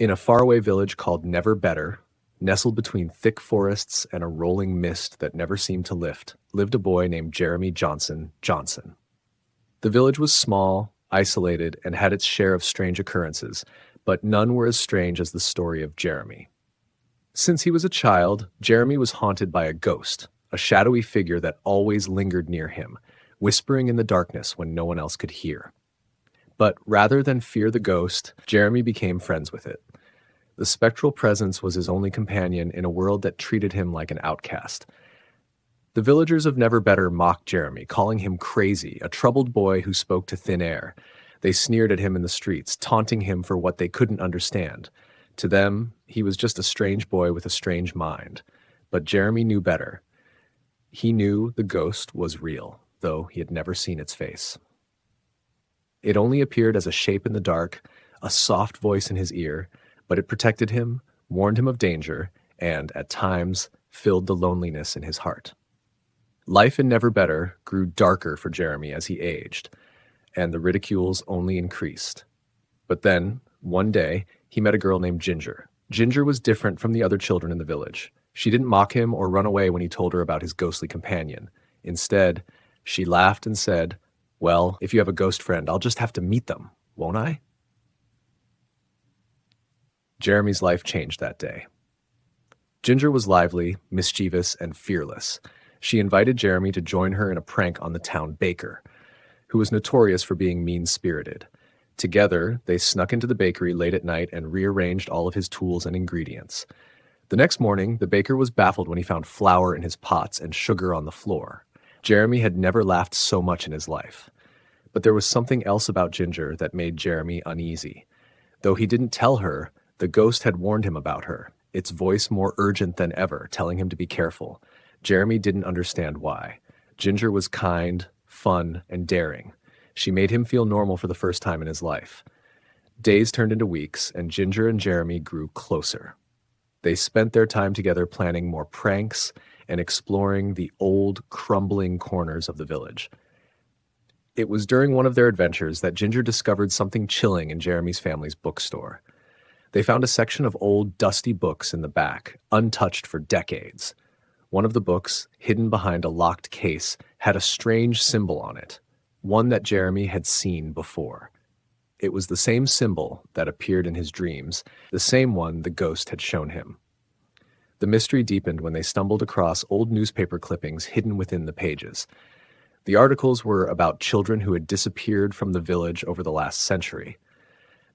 In a faraway village called Never Better, nestled between thick forests and a rolling mist that never seemed to lift, lived a boy named Jeremy Johnson. The village was small, isolated, and had its share of strange occurrences, but none were as strange as the story of Jeremy. Since he was a child, Jeremy was haunted by a ghost, a shadowy figure that always lingered near him, whispering in the darkness when no one else could hear. But rather than fear the ghost, Jeremy became friends with it. The spectral presence was his only companion in a world that treated him like an outcast. The villagers of Never Better mocked Jeremy, calling him crazy, a troubled boy who spoke to thin air. They sneered at him in the streets, taunting him for what they couldn't understand. To them, he was just a strange boy with a strange mind. But Jeremy knew better. He knew the ghost was real, though he had never seen its face. It only appeared as a shape in the dark, a soft voice in his ear, but it protected him, warned him of danger, and, at times, filled the loneliness in his heart. Life in Never Better grew darker for Jeremy as he aged, and the ridicules only increased. But then, one day, he met a girl named Ginger. Ginger was different from the other children in the village. She didn't mock him or run away when he told her about his ghostly companion. Instead, she laughed and said, "Well, if you have a ghost friend, I'll just have to meet them, won't I?" Jeremy's life changed that day. Ginger was lively, mischievous, and fearless. She invited Jeremy to join her in a prank on the town baker, who was notorious for being mean-spirited. Together, they snuck into the bakery late at night and rearranged all of his tools and ingredients. The next morning, the baker was baffled when he found flour in his pots and sugar on the floor. Jeremy had never laughed so much in his life. But there was something else about Ginger that made Jeremy uneasy. Though he didn't tell her, the ghost had warned him about her, its voice more urgent than ever, telling him to be careful. Jeremy didn't understand why. Ginger was kind, fun, and daring. She made him feel normal for the first time in his life. Days turned into weeks, and Ginger and Jeremy grew closer. They spent their time together planning more pranks and exploring the old, crumbling corners of the village. It was during one of their adventures that Ginger discovered something chilling in Jeremy's family's bookstore. They found a section of old, dusty books in the back, untouched for decades. One of the books, hidden behind a locked case, had a strange symbol on it, one that Jeremy had seen before. It was the same symbol that appeared in his dreams, the same one the ghost had shown him. The mystery deepened when they stumbled across old newspaper clippings hidden within the pages. The articles were about children who had disappeared from the village over the last century.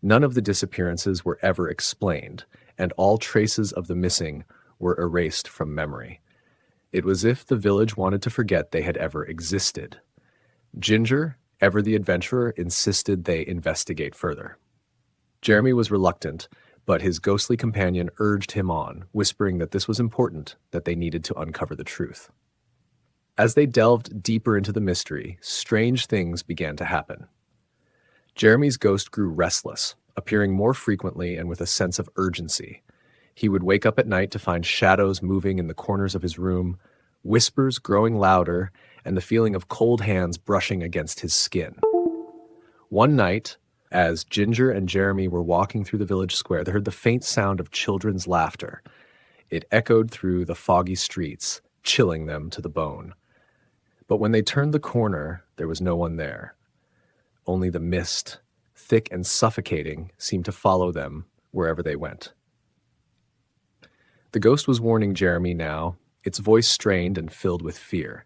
None of the disappearances were ever explained, and all traces of the missing were erased from memory. It was as if the village wanted to forget they had ever existed. Ginger, ever the adventurer, insisted they investigate further. Jeremy was reluctant, but his ghostly companion urged him on, whispering that this was important, that they needed to uncover the truth. As they delved deeper into the mystery, strange things began to happen. Jeremy's ghost grew restless, appearing more frequently and with a sense of urgency. He would wake up at night to find shadows moving in the corners of his room, whispers growing louder, and the feeling of cold hands brushing against his skin. One night, as Ginger and Jeremy were walking through the village square, they heard the faint sound of children's laughter. It echoed through the foggy streets, chilling them to the bone. But when they turned the corner, there was no one there. Only the mist, thick and suffocating, seemed to follow them wherever they went. The ghost was warning Jeremy now, its voice strained and filled with fear.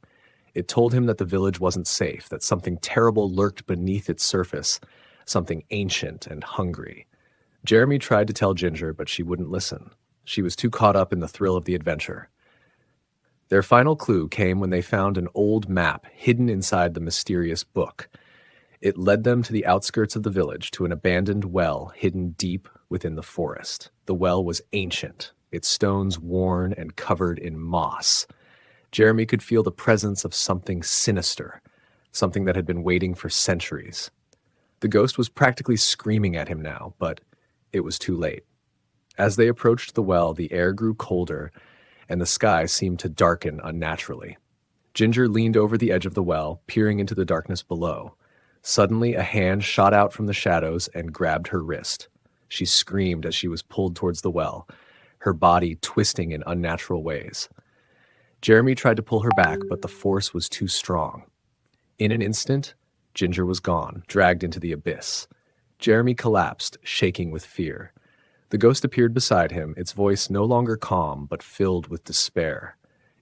It told him that the village wasn't safe, that something terrible lurked beneath its surface, something ancient and hungry. Jeremy tried to tell Ginger, but she wouldn't listen. She was too caught up in the thrill of the adventure. Their final clue came when they found an old map hidden inside the mysterious book. It led them to the outskirts of the village, to an abandoned well hidden deep within the forest. The well was ancient, its stones worn and covered in moss. Jeremy could feel the presence of something sinister, something that had been waiting for centuries. The ghost was practically screaming at him now, but it was too late. As they approached the well, the air grew colder, and the sky seemed to darken unnaturally. Ginger leaned over the edge of the well, peering into the darkness below. Suddenly, a hand shot out from the shadows and grabbed her wrist. She screamed as she was pulled towards the well, her body twisting in unnatural ways. Jeremy tried to pull her back, but the force was too strong. In an instant, Ginger was gone, dragged into the abyss. Jeremy collapsed, shaking with fear. The ghost appeared beside him, its voice no longer calm, but filled with despair.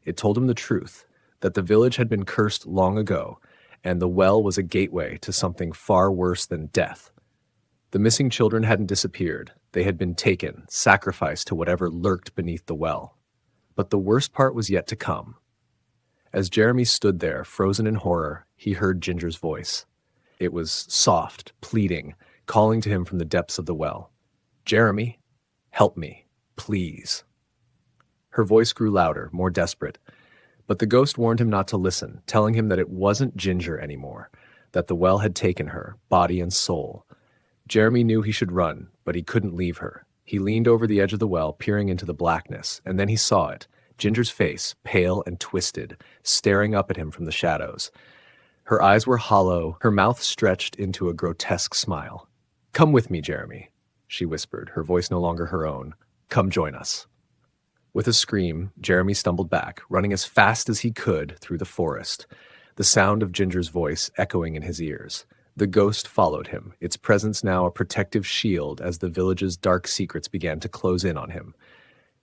It told him the truth, that the village had been cursed long ago, and the well was a gateway to something far worse than death. The missing children hadn't disappeared. They had been taken, sacrificed to whatever lurked beneath the well. But the worst part was yet to come. As Jeremy stood there, frozen in horror, he heard Ginger's voice. It was soft, pleading, calling to him from the depths of the well. "Jeremy, help me, please." Her voice grew louder, more desperate. But the ghost warned him not to listen, telling him that it wasn't Ginger anymore, that the well had taken her, body and soul. Jeremy knew he should run, but he couldn't leave her. He leaned over the edge of the well, peering into the blackness, and then he saw it, Ginger's face, pale and twisted, staring up at him from the shadows. Her eyes were hollow, her mouth stretched into a grotesque smile. "Come with me, Jeremy," she whispered, her voice no longer her own. "Come join us." With a scream, Jeremy stumbled back, running as fast as he could through the forest, the sound of Ginger's voice echoing in his ears. The ghost followed him, its presence now a protective shield as the village's dark secrets began to close in on him.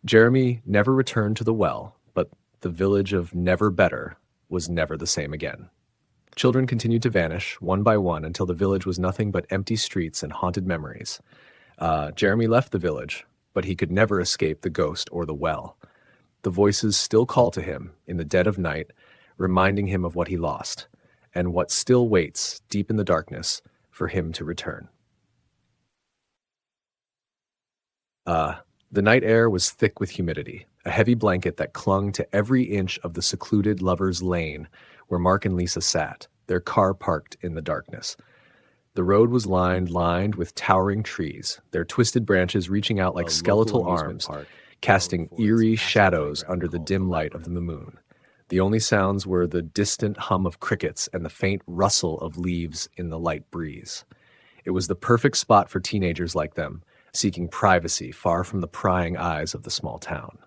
Jeremy never returned to the well, but the village of Never Better was never the same again. Children continued to vanish, one by one, until the village was nothing but empty streets and haunted memories. Jeremy left the village, but he could never escape the ghost or the well. The voices still call to him in the dead of night, reminding him of what he lost, and what still waits deep in the darkness for him to return. The night air was thick with humidity, a heavy blanket that clung to every inch of the secluded lovers' lane where Mark and Lisa sat, their car parked in the darkness. The road was lined with towering trees, their twisted branches reaching out like skeletal arms, casting eerie shadows under the dim light of the moon. The only sounds were the distant hum of crickets and the faint rustle of leaves in the light breeze. It was the perfect spot for teenagers like them, seeking privacy far from the prying eyes of the small town.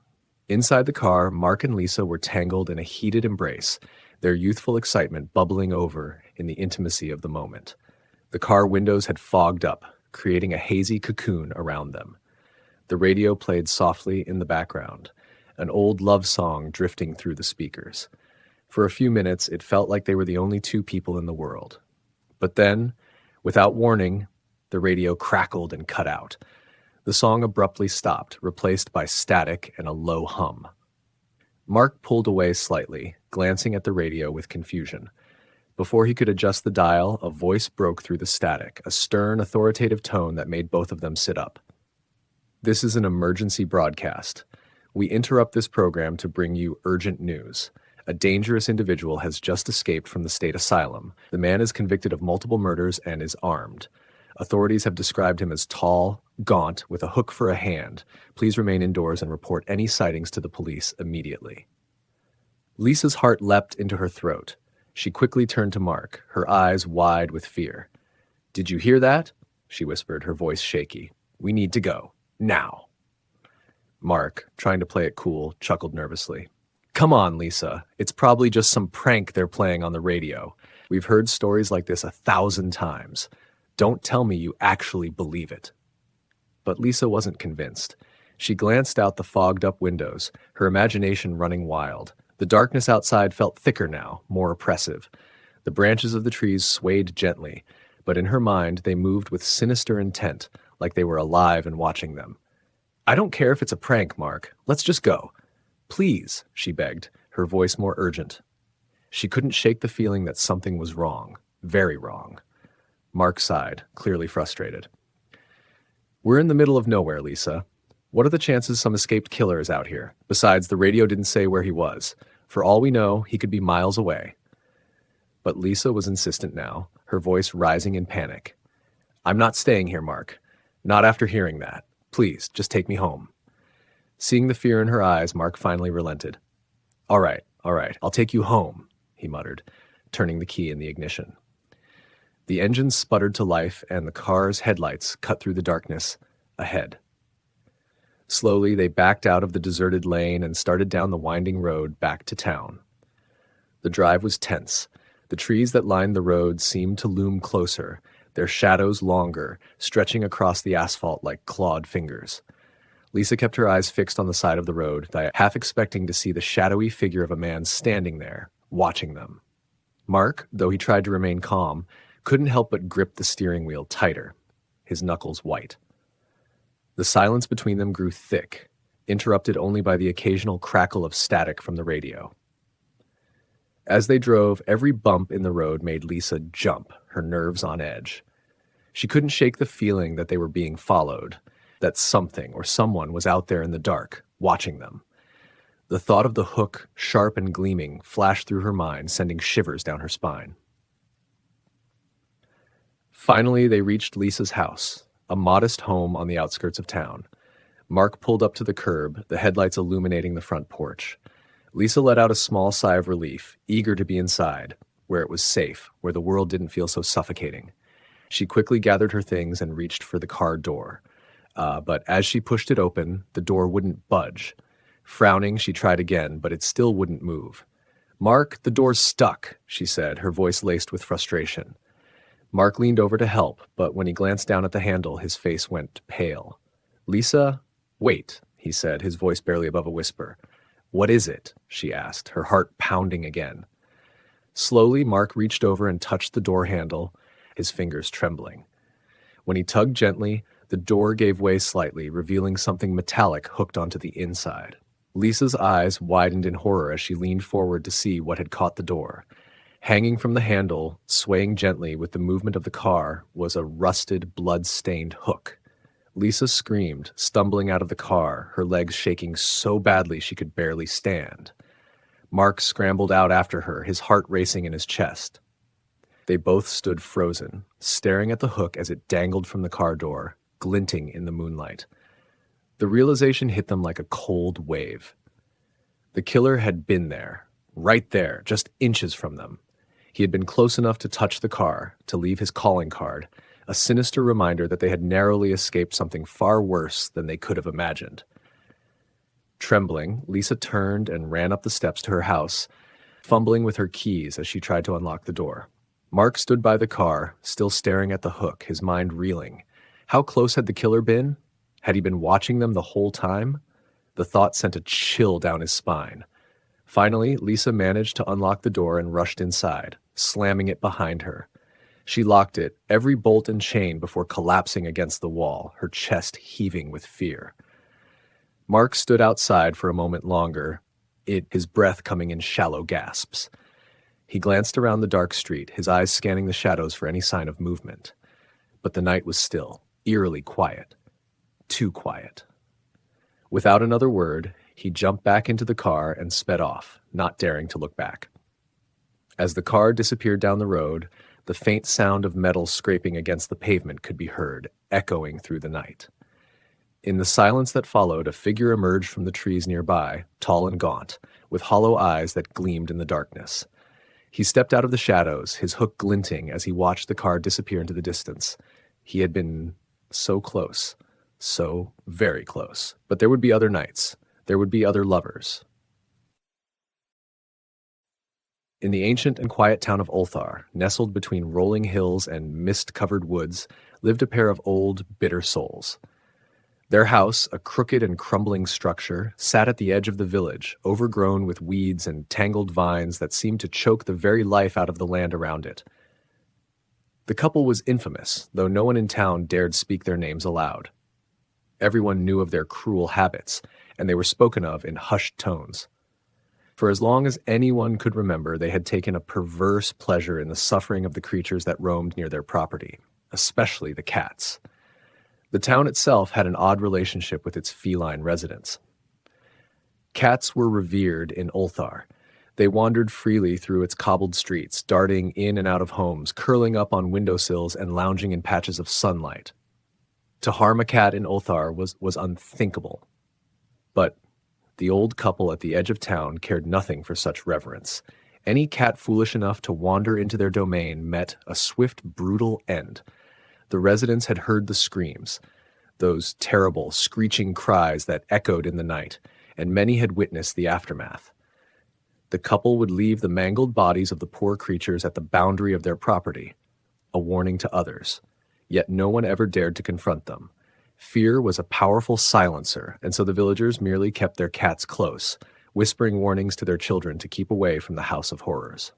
Inside the car, Mark and Lisa were tangled in a heated embrace, their youthful excitement bubbling over in the intimacy of the moment. The car windows had fogged up, creating a hazy cocoon around them. The radio played softly in the background, an old love song drifting through the speakers. For a few minutes, it felt like they were the only two people in the world. But then, without warning, the radio crackled and cut out. The song abruptly stopped, replaced by static and a low hum. Mark pulled away slightly, glancing at the radio with confusion. Before he could adjust the dial, a voice broke through the static, a stern, authoritative tone that made both of them sit up. "This is an emergency broadcast. We interrupt this program to bring you urgent news. A dangerous individual has just escaped from the state asylum. The man is convicted of multiple murders and is armed. Authorities have described him as tall, gaunt, with a hook for a hand. Please remain indoors and report any sightings to the police immediately." Lisa's heart leapt into her throat. She quickly turned to Mark, her eyes wide with fear. "Did you hear that?" she whispered, her voice shaky. "We need to go. Now." Mark, trying to play it cool, chuckled nervously. "Come on, Lisa. It's probably just some prank they're playing on the radio. We've heard stories like this 1,000 times. Don't tell me you actually believe it." But Lisa wasn't convinced. She glanced out the fogged-up windows, her imagination running wild. The darkness outside felt thicker now, more oppressive. The branches of the trees swayed gently, but in her mind they moved with sinister intent, like they were alive and watching them. "I don't care if it's a prank, Mark. Let's just go. Please," she begged, her voice more urgent. She couldn't shake the feeling that something was wrong, very wrong. Mark sighed, clearly frustrated. "We're in the middle of nowhere, Lisa. What are the chances some escaped killer is out here? Besides, the radio didn't say where he was. For all we know, he could be miles away." But Lisa was insistent now, her voice rising in panic. "I'm not staying here, Mark. Not after hearing that. Please, just take me home." Seeing the fear in her eyes, Mark finally relented. All right, I'll take you home," he muttered, turning the key in the ignition. The engine sputtered to life, and the car's headlights cut through the darkness. ahead. Slowly, they backed out of the deserted lane and started down the winding road back to town. The drive was tense. The trees that lined the road seemed to loom closer, their shadows longer, stretching across the asphalt like clawed fingers. Lisa kept her eyes fixed on the side of the road, half expecting to see the shadowy figure of a man standing there, watching them. Mark, though he tried to remain calm, couldn't help but grip the steering wheel tighter, his knuckles white. The silence between them grew thick, interrupted only by the occasional crackle of static from the radio. As they drove, every bump in the road made Lisa jump, her nerves on edge. She couldn't shake the feeling that they were being followed, that something or someone was out there in the dark, watching them. The thought of the hook, sharp and gleaming, flashed through her mind, sending shivers down her spine. Finally, they reached Lisa's house, a modest home on the outskirts of town. Mark pulled up to the curb, the headlights illuminating the front porch. Lisa let out a small sigh of relief, eager to be inside, where it was safe, where the world didn't feel so suffocating. She quickly gathered her things and reached for the car door. But as she pushed it open, the door wouldn't budge. Frowning, she tried again, but it still wouldn't move. "Mark, the door's stuck," she said, her voice laced with frustration. Mark leaned over to help, but when he glanced down at the handle, his face went pale. "Lisa, wait," he said, his voice barely above a whisper. "What is it?" she asked, her heart pounding again. Slowly, Mark reached over and touched the door handle, his fingers trembling. When he tugged gently, the door gave way slightly, revealing something metallic hooked onto the inside. Lisa's eyes widened in horror as she leaned forward to see what had caught the door. Hanging from the handle, swaying gently with the movement of the car, was a rusted, blood-stained hook. Lisa screamed, stumbling out of the car, her legs shaking so badly she could barely stand. Mark scrambled out after her, his heart racing in his chest. They both stood frozen, staring at the hook as it dangled from the car door, glinting in the moonlight. The realization hit them like a cold wave. The killer had been there, right there, just inches from them. He had been close enough to touch the car, to leave his calling card, a sinister reminder that they had narrowly escaped something far worse than they could have imagined. Trembling, Lisa turned and ran up the steps to her house, fumbling with her keys as she tried to unlock the door. Mark stood by the car, still staring at the hook, his mind reeling. How close had the killer been? Had he been watching them the whole time? The thought sent a chill down his spine. Finally, Lisa managed to unlock the door and rushed inside, slamming it behind her. She locked it, every bolt and chain, before collapsing against the wall, her chest heaving with fear. Mark stood outside for a moment longer, his breath coming in shallow gasps. He glanced around the dark street, his eyes scanning the shadows for any sign of movement. But the night was still, eerily quiet. Too quiet. Without another word, he jumped back into the car and sped off, not daring to look back. As the car disappeared down the road, the faint sound of metal scraping against the pavement could be heard, echoing through the night. In the silence that followed, a figure emerged from the trees nearby, tall and gaunt, with hollow eyes that gleamed in the darkness. He stepped out of the shadows, his hook glinting as he watched the car disappear into the distance. He had been so close, so very close. But there would be other nights. There would be other lovers. In the ancient and quiet town of Ulthar, nestled between rolling hills and mist-covered woods, lived a pair of old, bitter souls. Their house, a crooked and crumbling structure, sat at the edge of the village, overgrown with weeds and tangled vines that seemed to choke the very life out of the land around it. The couple was infamous, though no one in town dared speak their names aloud. Everyone knew of their cruel habits, and they were spoken of in hushed tones. For as long as anyone could remember, they had taken a perverse pleasure in the suffering of the creatures that roamed near their property, especially the cats. The town itself had an odd relationship with its feline residents. Cats were revered in Ulthar. They wandered freely through its cobbled streets, darting in and out of homes, curling up on windowsills and lounging in patches of sunlight. To harm a cat in Ulthar was unthinkable. But the old couple at the edge of town cared nothing for such reverence. Any cat foolish enough to wander into their domain met a swift, brutal end. The residents had heard the screams. those terrible, screeching cries that echoed in the night, and many had witnessed the aftermath. The couple would leave the mangled bodies of the poor creatures at the boundary of their property, a warning to others. Yet no one ever dared to confront them. Fear was a powerful silencer, and so the villagers merely kept their cats close, whispering warnings to their children to keep away from the House of Horrors.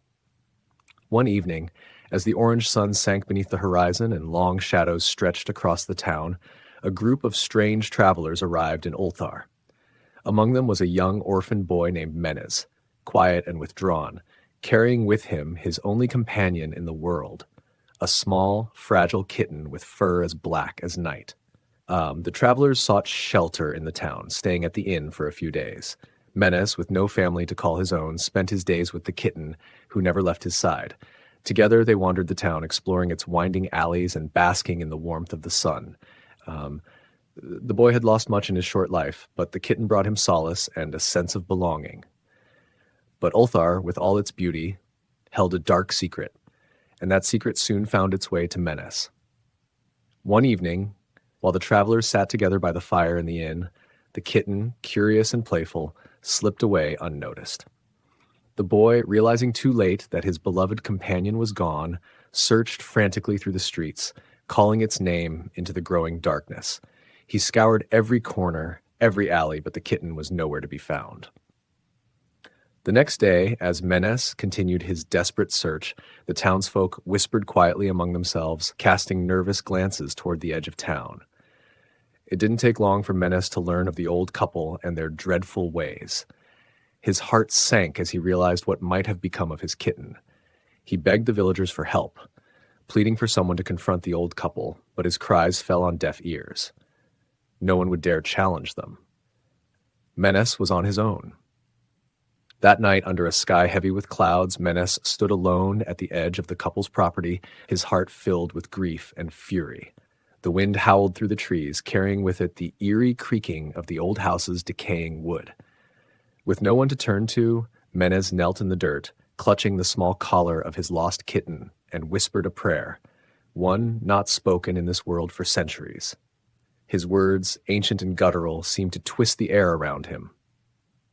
One evening, as the orange sun sank beneath the horizon and long shadows stretched across the town, a group of strange travelers arrived in Ulthar. Among them was a young orphan boy named Menes, quiet and withdrawn, carrying with him his only companion in the world, a small, fragile kitten with fur as black as night. The travelers sought shelter in the town, staying at the inn for a few days. Menes, with no family to call his own, spent his days with the kitten, who never left his side. Together they wandered the town, exploring its winding alleys and basking in the warmth of the sun. The boy had lost much in his short life, but the kitten brought him solace and a sense of belonging. But Ulthar, with all its beauty, held a dark secret, and that secret soon found its way to Menes. One evening, while the travelers sat together by the fire in the inn, the kitten, curious and playful, slipped away unnoticed. The boy, realizing too late that his beloved companion was gone, searched frantically through the streets, calling its name into the growing darkness. He scoured every corner, every alley, but the kitten was nowhere to be found. The next day, as Menes continued his desperate search, the townsfolk whispered quietly among themselves, casting nervous glances toward the edge of town. It didn't take long for Menes to learn of the old couple and their dreadful ways. His heart sank as he realized what might have become of his kitten. He begged the villagers for help, pleading for someone to confront the old couple, but his cries fell on deaf ears. No one would dare challenge them. Menes was on his own. That night, under a sky heavy with clouds, Menes stood alone at the edge of the couple's property, his heart filled with grief and fury. The wind howled through the trees, carrying with it the eerie creaking of the old house's decaying wood. With no one to turn to, Menes knelt in the dirt, clutching the small collar of his lost kitten, and whispered a prayer, one not spoken in this world for centuries. His words, ancient and guttural, seemed to twist the air around him.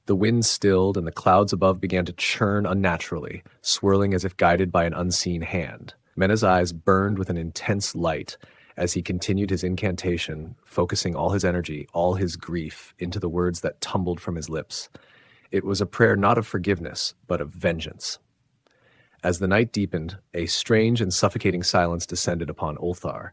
The wind stilled, and the clouds above began to churn unnaturally, swirling as if guided by an unseen hand. Menes' eyes burned with an intense light as he continued his incantation, focusing all his energy, all his grief, into the words that tumbled from his lips. It was a prayer not of forgiveness, but of vengeance. As the night deepened, a strange and suffocating silence descended upon Ulthar.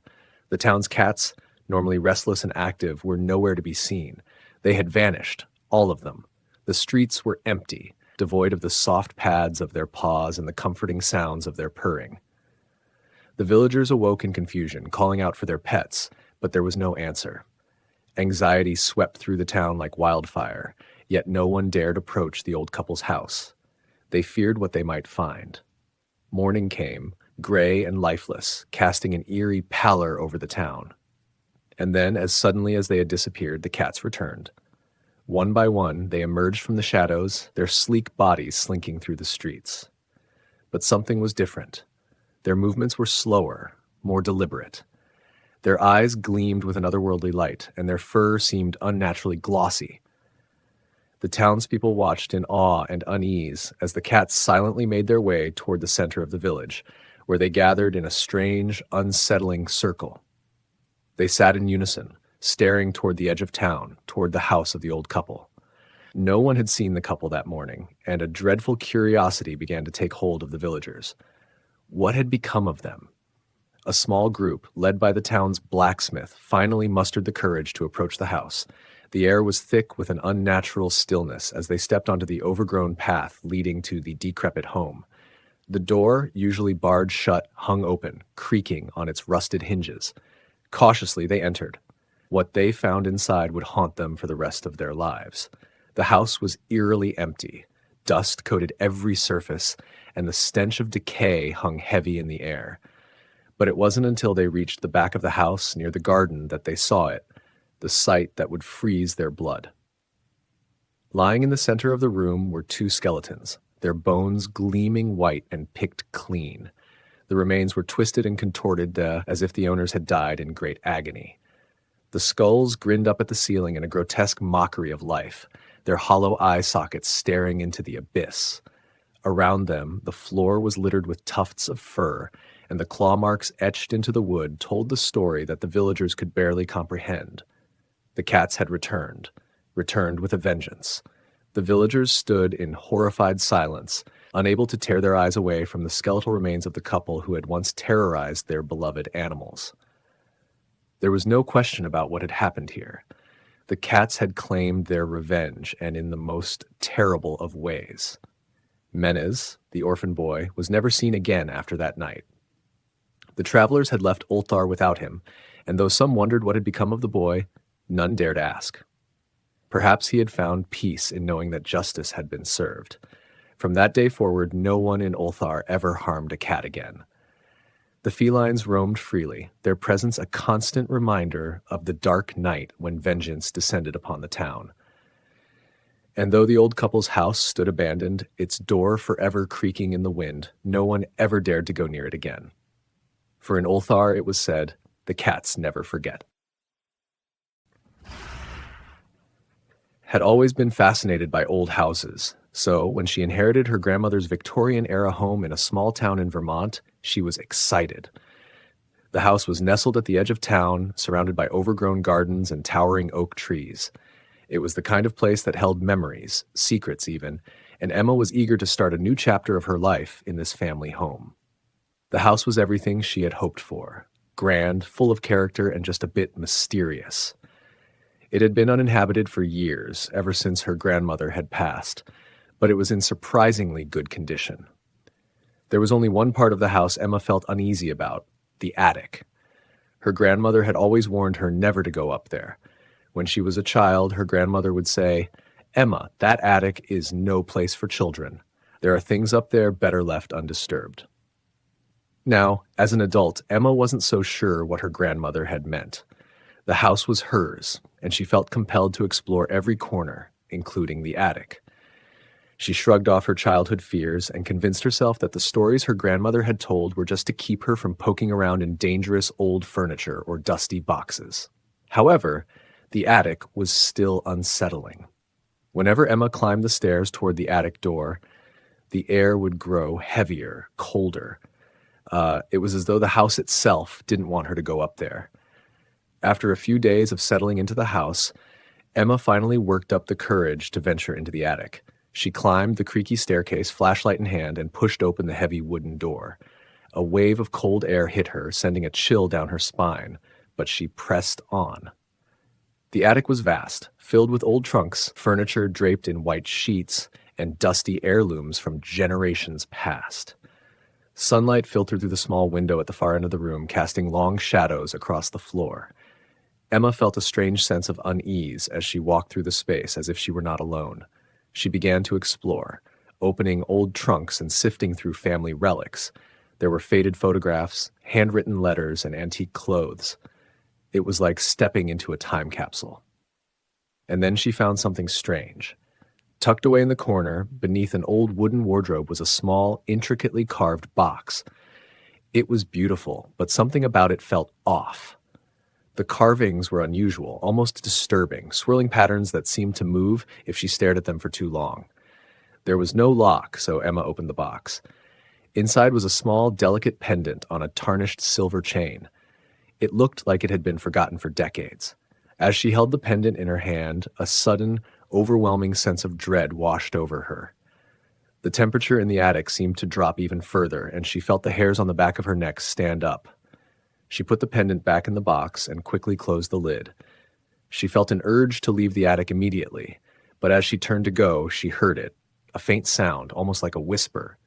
The town's cats, normally restless and active, were nowhere to be seen. They had vanished, all of them. The streets were empty, devoid of the soft pads of their paws and the comforting sounds of their purring. The villagers awoke in confusion, calling out for their pets, but there was no answer. Anxiety swept through the town like wildfire, yet no one dared approach the old couple's house. They feared what they might find. Morning came, gray and lifeless, casting an eerie pallor over the town. And then, as suddenly as they had disappeared, the cats returned. One by one, they emerged from the shadows, their sleek bodies slinking through the streets. But something was different. Their movements were slower, more deliberate. Their eyes gleamed with an otherworldly light, and their fur seemed unnaturally glossy. The townspeople watched in awe and unease as the cats silently made their way toward the center of the village, where they gathered in a strange, unsettling circle. They sat in unison, staring toward the edge of town, toward the house of the old couple. No one had seen the couple that morning, and a dreadful curiosity began to take hold of the villagers. What had become of them? A small group, led by the town's blacksmith, finally mustered the courage to approach the house. The air was thick with an unnatural stillness as they stepped onto the overgrown path leading to the decrepit home. The door, usually barred shut, hung open, creaking on its rusted hinges. Cautiously, they entered. What they found inside would haunt them for the rest of their lives. The house was eerily empty. Dust coated every surface, and the stench of decay hung heavy in the air. But it wasn't until they reached the back of the house near the garden that they saw it, the sight that would freeze their blood. Lying in the center of the room were two skeletons, their bones gleaming white and picked clean. The remains were twisted and contorted as if the owners had died in great agony. The skulls grinned up at the ceiling in a grotesque mockery of life, their hollow eye sockets staring into the abyss. Around them, the floor was littered with tufts of fur, and the claw marks etched into the wood told the story that the villagers could barely comprehend. The cats had returned with a vengeance. The villagers stood in horrified silence, unable to tear their eyes away from the skeletal remains of the couple who had once terrorized their beloved animals. There was no question about what had happened here. The cats had claimed their revenge, and in the most terrible of ways. Menez, the orphan boy, was never seen again after that night. The travelers had left Ulthar without him, and though some wondered what had become of the boy, none dared ask. Perhaps he had found peace in knowing that justice had been served. From that day forward, no one in Ulthar ever harmed a cat again. The felines roamed freely, their presence a constant reminder of the dark night when vengeance descended upon the town. And though the old couple's house stood abandoned, its door forever creaking in the wind, no one ever dared to go near it again. For in Ulthar it was said, the cats never forget. Had always been fascinated by old houses, so when she inherited her grandmother's Victorian-era home in a small town in Vermont, she was excited. The house was nestled at the edge of town, surrounded by overgrown gardens and towering oak trees. It was the kind of place that held memories, secrets even, and Emma was eager to start a new chapter of her life in this family home. The house was everything she had hoped for, grand, full of character, and just a bit mysterious. It had been uninhabited for years, ever since her grandmother had passed, but it was in surprisingly good condition. There was only one part of the house Emma felt uneasy about, the attic. Her grandmother had always warned her never to go up there. When she was a child, her grandmother would say, "Emma, that attic is no place for children. There are things up there better left undisturbed." Now, as an adult, Emma wasn't so sure what her grandmother had meant. The house was hers, and she felt compelled to explore every corner, including the attic. She shrugged off her childhood fears and convinced herself that the stories her grandmother had told were just to keep her from poking around in dangerous old furniture or dusty boxes. However, the attic was still unsettling. Whenever Emma climbed the stairs toward the attic door, the air would grow heavier, colder. It was as though the house itself didn't want her to go up there. After a few days of settling into the house, Emma finally worked up the courage to venture into the attic. She climbed the creaky staircase, flashlight in hand, and pushed open the heavy wooden door. A wave of cold air hit her, sending a chill down her spine, but she pressed on. The attic was vast, filled with old trunks, furniture draped in white sheets, and dusty heirlooms from generations past. Sunlight filtered through the small window at the far end of the room, casting long shadows across the floor. Emma felt a strange sense of unease as she walked through the space as if she were not alone. She began to explore, opening old trunks and sifting through family relics. There were faded photographs, handwritten letters, and antique clothes. It was like stepping into a time capsule. And then she found something strange. Tucked away in the corner, beneath an old wooden wardrobe, was a small, intricately carved box. It was beautiful, but something about it felt off. The carvings were unusual, almost disturbing, swirling patterns that seemed to move if she stared at them for too long. There was no lock, so Emma opened the box. Inside was a small, delicate pendant on a tarnished silver chain. It looked like it had been forgotten for decades. As she held the pendant in her hand, a sudden, overwhelming sense of dread washed over her. The temperature in the attic seemed to drop even further, and she felt the hairs on the back of her neck stand up. She put the pendant back in the box and quickly closed the lid. She felt an urge to leave the attic immediately, but as she turned to go, she heard it, a faint sound, almost like a whisper.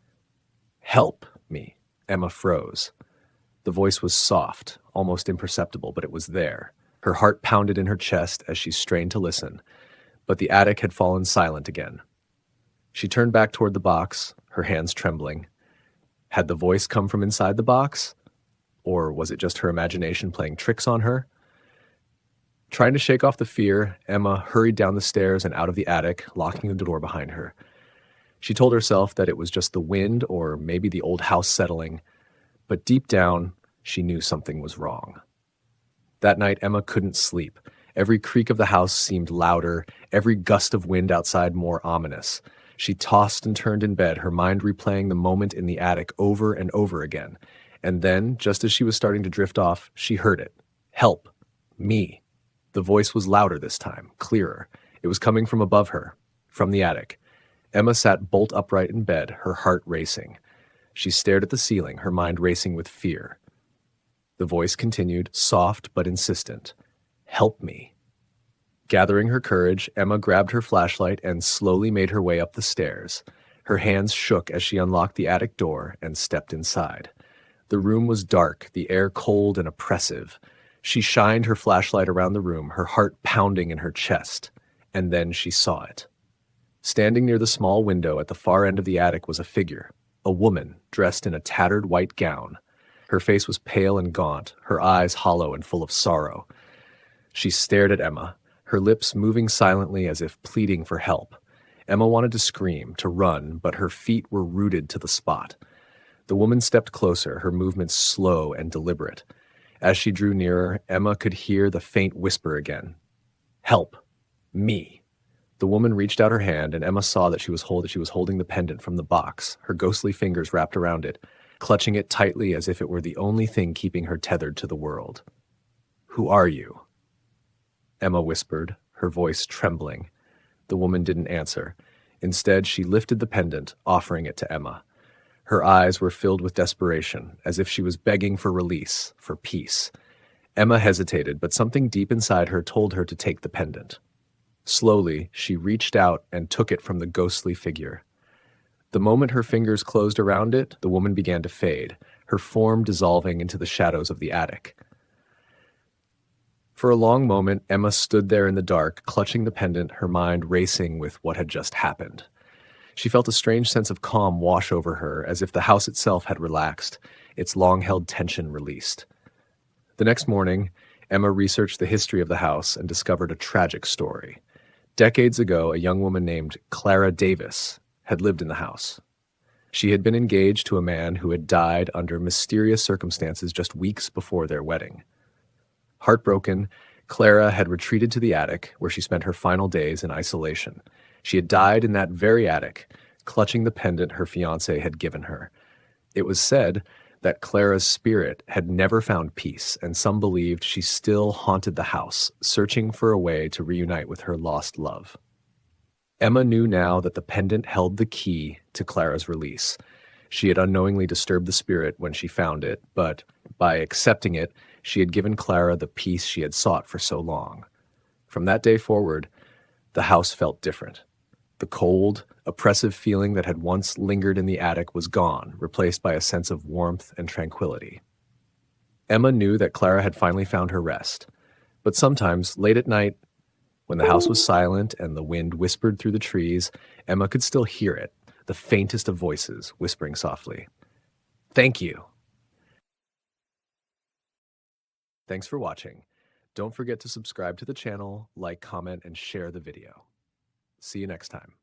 "Help me." Emma froze. The voice was soft, almost imperceptible, but it was there. Her heart pounded in her chest as she strained to listen, but the attic had fallen silent again. She turned back toward the box, her hands trembling. Had the voice come from inside the box? Or was it just her imagination playing tricks on her? Trying to shake off the fear, Emma hurried down the stairs and out of the attic, locking the door behind her. She told herself that it was just the wind or maybe the old house settling, but deep down, she knew something was wrong. That night, Emma couldn't sleep. Every creak of the house seemed louder, every gust of wind outside more ominous. She tossed and turned in bed, her mind replaying the moment in the attic over and over again. And then, just as she was starting to drift off, she heard it. Help. Me. The voice was louder this time, clearer. It was coming from above her, from the attic. Emma sat bolt upright in bed, her heart racing. She stared at the ceiling, her mind racing with fear. The voice continued, soft but insistent. Help me. Gathering her courage, Emma grabbed her flashlight and slowly made her way up the stairs. Her hands shook as she unlocked the attic door and stepped inside. The room was dark, the air cold and oppressive. She shined her flashlight around the room, her heart pounding in her chest. And then she saw it. Standing near the small window at the far end of the attic was a figure, a woman dressed in a tattered white gown. Her face was pale and gaunt, her eyes hollow and full of sorrow. She stared at Emma, her lips moving silently as if pleading for help. Emma wanted to scream, to run, but her feet were rooted to the spot. The woman stepped closer, her movements slow and deliberate. As she drew nearer, Emma could hear the faint whisper again. Help. Me. The woman reached out her hand, and Emma saw that she was holding the pendant from the box, her ghostly fingers wrapped around it, clutching it tightly as if it were the only thing keeping her tethered to the world. Who are you? Emma whispered, her voice trembling. The woman didn't answer. Instead, she lifted the pendant, offering it to Emma. Her eyes were filled with desperation, as if she was begging for release, for peace. Emma hesitated, but something deep inside her told her to take the pendant. Slowly, she reached out and took it from the ghostly figure. The moment her fingers closed around it, the woman began to fade, her form dissolving into the shadows of the attic. For a long moment, Emma stood there in the dark, clutching the pendant, her mind racing with what had just happened. She felt a strange sense of calm wash over her, as if the house itself had relaxed, its long-held tension released. The next morning, Emma researched the history of the house and discovered a tragic story. Decades ago, a young woman named Clara Davis had lived in the house. She had been engaged to a man who had died under mysterious circumstances just weeks before their wedding. Heartbroken, Clara had retreated to the attic, where she spent her final days in isolation. She had died in that very attic, clutching the pendant her fiancé had given her. It was said that Clara's spirit had never found peace, and some believed she still haunted the house, searching for a way to reunite with her lost love. Emma knew now that the pendant held the key to Clara's release. She had unknowingly disturbed the spirit when she found it, but by accepting it, she had given Clara the peace she had sought for so long. From that day forward, the house felt different. The cold, oppressive feeling that had once lingered in the attic was gone, replaced by a sense of warmth and tranquility. Emma knew that Clara had finally found her rest, but sometimes, late at night, when the house was silent and the wind whispered through the trees, Emma could still hear it, the faintest of voices whispering softly, "Thank you." Thanks for watching. Don't forget to subscribe to the channel, like, comment, and share the video. See you next time.